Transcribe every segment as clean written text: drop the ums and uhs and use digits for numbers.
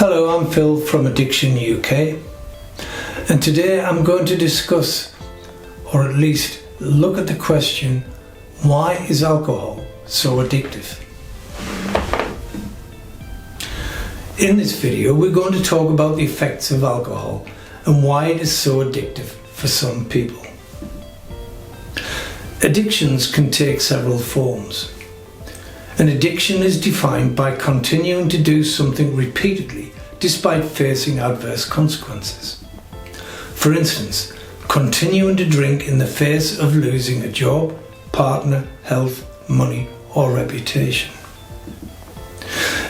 Hello, I'm Phil from Addiction UK, and today I'm going to discuss, or at least look at the question, why is alcohol so addictive? In this video we're going to talk about the effects of alcohol and why it is so addictive for some people. Addictions can take several forms. An addiction is defined by continuing to do something repeatedly despite facing adverse consequences. For instance, continuing to drink in the face of losing a job, partner, health, money, or reputation.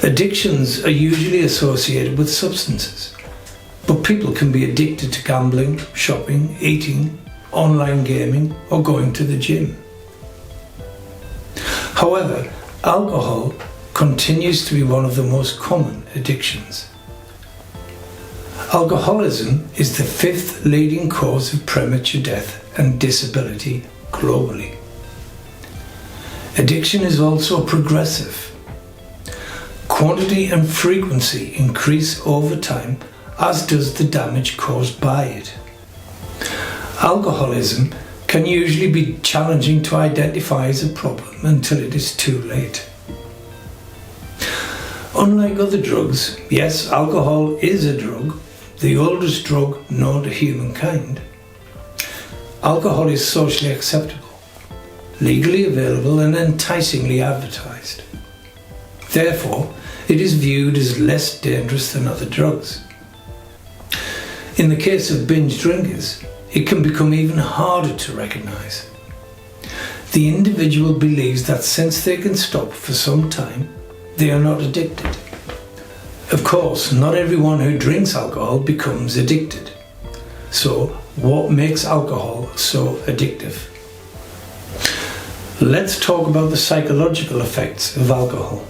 Addictions are usually associated with substances, but people can be addicted to gambling, shopping, eating, online gaming, or going to the gym. However, alcohol continues to be one of the most common addictions. Alcoholism is the fifth leading cause of premature death and disability globally. Addiction is also progressive. Quantity and frequency increase over time, as does the damage caused by it. Alcoholism can usually be challenging to identify as a problem until it is too late. Unlike other drugs, yes, alcohol is a drug, the oldest drug known to humankind. Alcohol is socially acceptable, legally available, and enticingly advertised. Therefore, it is viewed as less dangerous than other drugs. In the case of binge drinkers, it can become even harder to recognise. The individual believes that since they can stop for some time, they are not addicted. Of course, not everyone who drinks alcohol becomes addicted. So, what makes alcohol so addictive? Let's talk about the psychological effects of alcohol.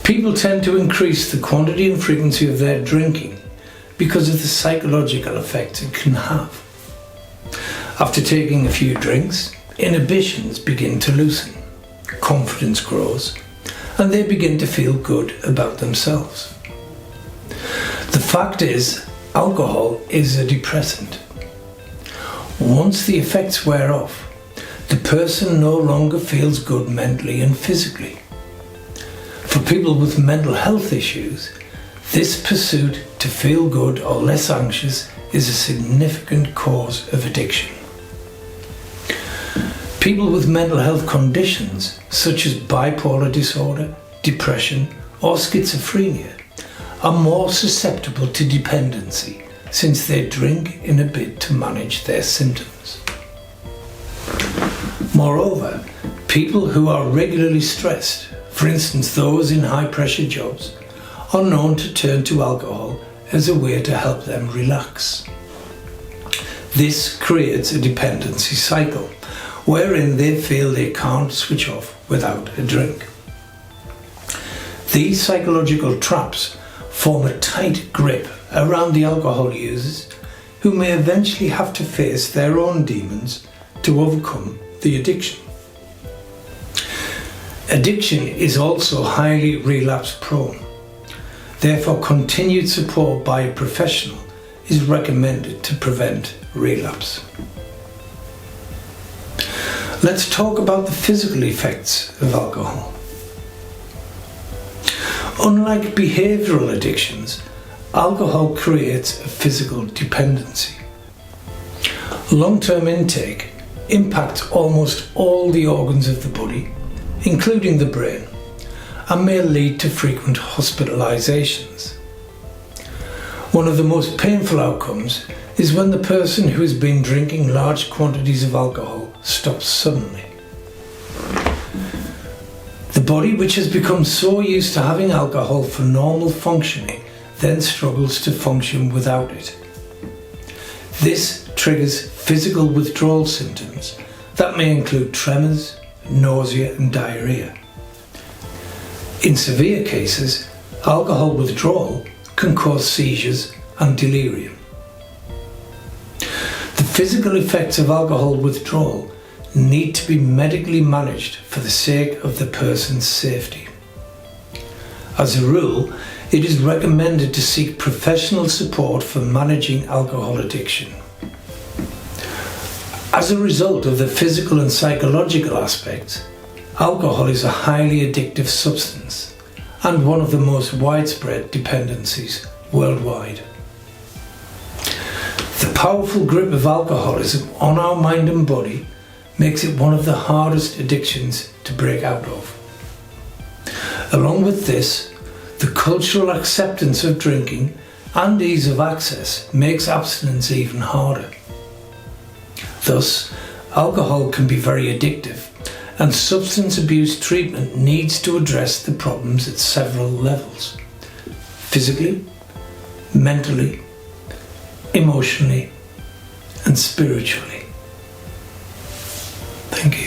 People tend to increase the quantity and frequency of their drinking because of the psychological effects it can have. After taking a few drinks, inhibitions begin to loosen, confidence grows, and they begin to feel good about themselves. The fact is, alcohol is a depressant. Once the effects wear off, the person no longer feels good mentally and physically. For people with mental health issues, this pursuit to feel good or less anxious is a significant cause of addiction. People with mental health conditions such as bipolar disorder, depression, or schizophrenia are more susceptible to dependency since they drink in a bid to manage their symptoms. Moreover, people who are regularly stressed, for instance those in high-pressure jobs, are known to turn to alcohol as a way to help them relax. This creates a dependency cycle, wherein they feel they can't switch off without a drink. These psychological traps form a tight grip around the alcohol users, who may eventually have to face their own demons to overcome the addiction. Addiction is also highly relapse prone. Therefore, continued support by a professional is recommended to prevent relapse. Let's talk about the physical effects of alcohol. Unlike behavioural addictions, alcohol creates a physical dependency. Long-term intake impacts almost all the organs of the body, including the brain, and may lead to frequent hospitalizations. One of the most painful outcomes is when the person who has been drinking large quantities of alcohol stops suddenly. The body, which has become so used to having alcohol for normal functioning, then struggles to function without it. This triggers physical withdrawal symptoms that may include tremors, nausea, and diarrhea. In severe cases, alcohol withdrawal can cause seizures and delirium. The physical effects of alcohol withdrawal need to be medically managed for the sake of the person's safety. As a rule, it is recommended to seek professional support for managing alcohol addiction. As a result of the physical and psychological aspects, alcohol is a highly addictive substance and one of the most widespread dependencies worldwide. The powerful grip of alcoholism on our mind and body makes it one of the hardest addictions to break out of. Along with this, the cultural acceptance of drinking and ease of access makes abstinence even harder. Thus, alcohol can be very addictive, and substance abuse treatment needs to address the problems at several levels: physically, mentally, emotionally, and spiritually. Thank you.